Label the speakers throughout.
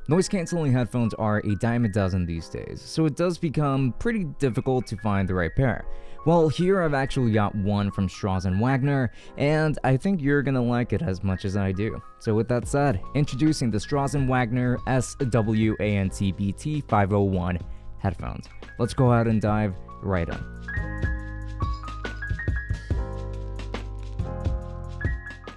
Speaker 1: Noise cancelling headphones are a dime a dozen these days, so it does become pretty difficult to find the right pair. Well, here I've actually got one from Strauss&Wagner, and I think you're gonna like it as much as I do. So with that said, introducing the Strauss&Wagner SW-ANCBT501 headphones. Let's go ahead and dive right in.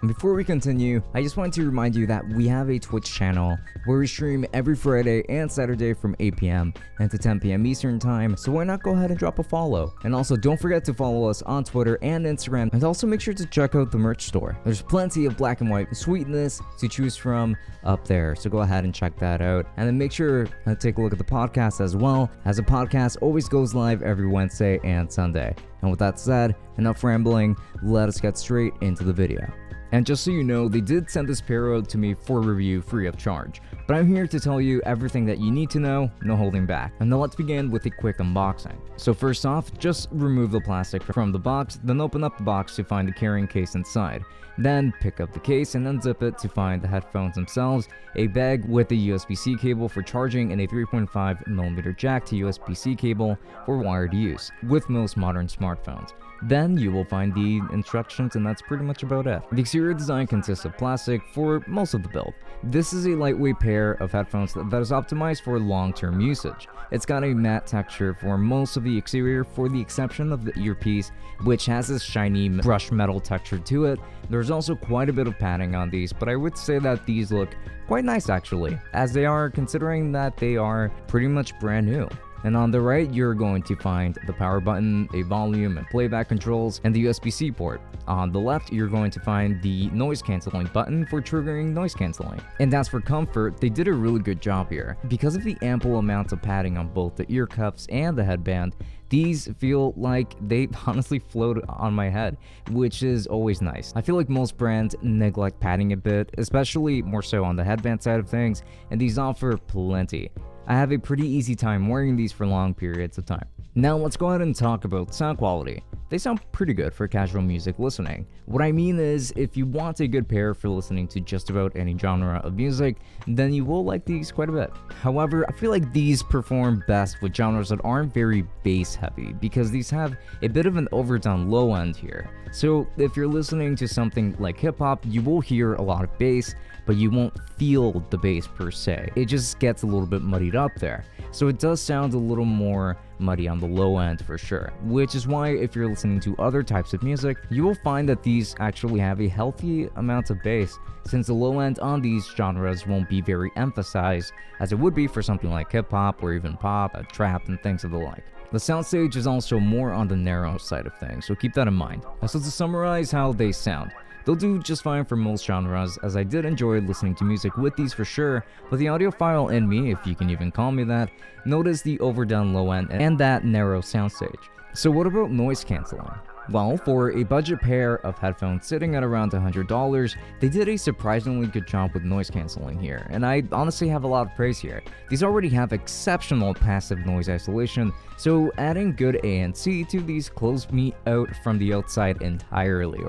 Speaker 1: Before we continue, I just wanted to remind you that we have a Twitch channel where we stream every Friday and Saturday from 8 p.m. and to 10 p.m. Eastern Time, so why not go ahead and drop a follow? And also don't forget to follow us on Twitter and Instagram, and also make sure to check out the merch store. There's plenty of black and white sweetness to choose from up there, so go ahead and check that out. And then make sure to take a look at the podcast as well, as the podcast always goes live every Wednesday and Sunday. And with that said, enough rambling, let us get straight into the video. And just so you know, they did send this pair out to me for review free of charge. But I'm here to tell you everything that you need to know, no holding back. And now let's begin with a quick unboxing. So first off, just remove the plastic from the box, then open up the box to find the carrying case inside. Then pick up the case and unzip it to find the headphones themselves, a bag with a USB-C cable for charging, and a 3.5mm jack to USB-C cable for wired use, with most modern smartphones. Then you will find the instructions, and that's pretty much about it. The exterior design consists of plastic for most of the build. This is a lightweight pair of headphones that is optimized for long-term usage. It's got a matte texture for most of the exterior, for the exception of the earpiece, which has this shiny brushed metal texture to it. There's also quite a bit of padding on these, but I would say that these look quite nice actually, as they are, considering that they are pretty much brand new. And on the right, you're going to find the power button, a volume and playback controls, and the USB-C port. On the left, you're going to find the noise cancelling button for triggering noise cancelling. And as for comfort, they did a really good job here. Because of the ample amounts of padding on both the ear cuffs and the headband, these feel like they honestly float on my head, which is always nice. I feel like most brands neglect padding a bit, especially more so on the headband side of things, and these offer plenty. I have a pretty easy time wearing these for long periods of time. Now let's go ahead and talk about sound quality. They sound pretty good for casual music listening. What I mean is, if you want a good pair for listening to just about any genre of music, then you will like these quite a bit. However, I feel like these perform best with genres that aren't very bass heavy, because these have a bit of an overdone low end here. So if you're listening to something like hip hop, you will hear a lot of bass, but you won't feel the bass per se. It just gets a little bit muddied up there. So it does sound a little more muddy on the low end for sure, which is why if you're listening to other types of music, you will find that these actually have a healthy amount of bass, since the low end on these genres won't be very emphasized as it would be for something like hip hop or even pop, trap, and things of the like. The soundstage is also more on the narrow side of things, so keep that in mind. So to summarize how they sound, they'll do just fine for most genres, as I did enjoy listening to music with these for sure, but the audiophile in me, if you can even call me that, noticed the overdone low end and that narrow soundstage. So what about noise cancelling? Well, for a budget pair of headphones sitting at around $100, they did a surprisingly good job with noise cancelling here, and I honestly have a lot of praise here. These already have exceptional passive noise isolation, so adding good ANC to these closed me out from the outside entirely,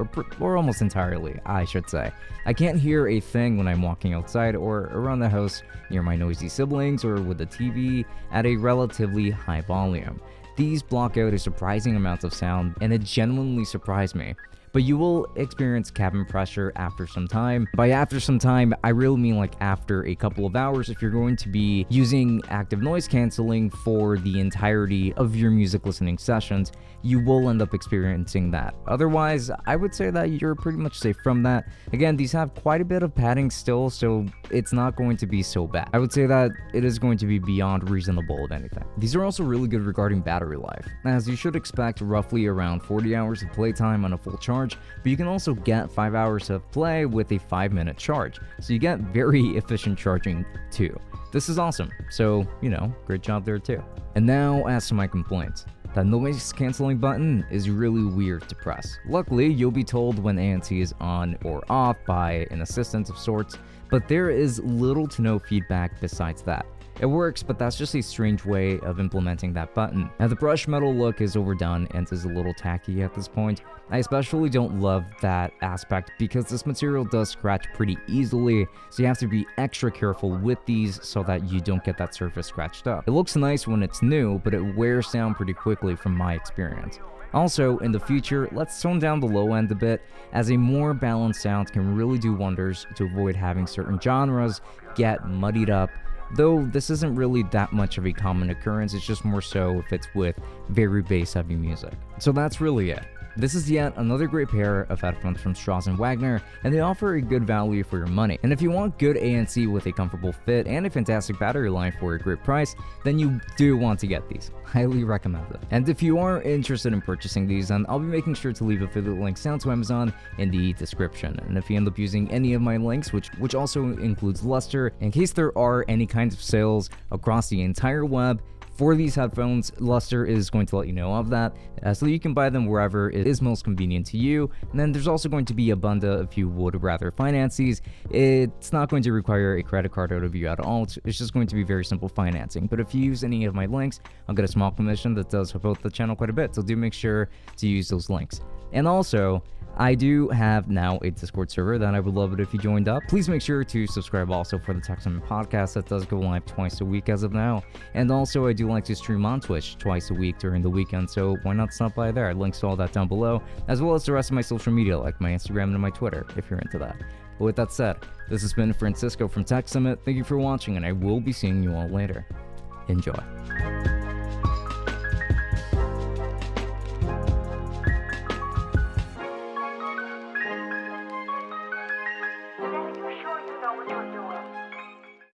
Speaker 1: or almost entirely, I should say. I can't hear a thing when I'm walking outside or around the house near my noisy siblings or with the TV at a relatively high volume. These block out a surprising amount of sound, and it genuinely surprised me. But you will experience cabin pressure after some time. By after some time, I really mean like after a couple of hours if you're going to be using active noise cancelling for the entirety of your music listening sessions, you will end up experiencing that. Otherwise, I would say that you're pretty much safe from that. Again, these have quite a bit of padding still, so it's not going to be so bad. I would say that it is going to be beyond reasonable if anything. These are also really good regarding battery life, as you should expect roughly around 40 hours of playtime on a full charge, but you can also get 5 hours of play with a 5-minute charge, so you get very efficient charging too. This is awesome, so great job there too. And now as to my complaints. That noise cancelling button is really weird to press. Luckily, you'll be told when ANC is on or off by an assistant of sorts, but there is little to no feedback besides that. It works, but that's just a strange way of implementing that button. Now the brush metal look is overdone and is a little tacky at this point. I especially don't love that aspect because this material does scratch pretty easily, so you have to be extra careful with these so that you don't get that surface scratched up. It looks nice when it's new, but it wears down pretty quickly from my experience. Also, in the future, let's tone down the low end a bit, as a more balanced sound can really do wonders to avoid having certain genres get muddied up, though this isn't really that much of a common occurrence, it's just more so if it's with very bass heavy music. So that's really it. This is yet another great pair of headphones from Strauss&Wagner, and they offer a good value for your money. And if you want good ANC with a comfortable fit and a fantastic battery life for a great price, then you do want to get these. Highly recommend it. And if you are interested in purchasing these, then I'll be making sure to leave affiliate links down to Amazon in the description. And if you end up using any of my links, which also includes Luster, in case there are any kinds of sales across the entire web, for these headphones, Luster is going to let you know of that, so you can buy them wherever it is most convenient to you. And then there's also going to be ABUNDA if you would rather finance these. It's not going to require a credit card out of you at all, it's just going to be very simple financing. But if you use any of my links, I'll get a small commission that does help out the channel quite a bit, so do make sure to use those links. And also, I do have now a Discord server that I would love it if you joined up. Please make sure to subscribe also for the Tech Summit podcast that does go live twice a week as of now. And also I do like to stream on Twitch twice a week during the weekend, so why not stop by there? Links to all that down below, as well as the rest of my social media like my Instagram and my Twitter if you're into that. But with that said, this has been Francisco from Tech Summit. Thank you for watching, and I will be seeing you all later. Enjoy.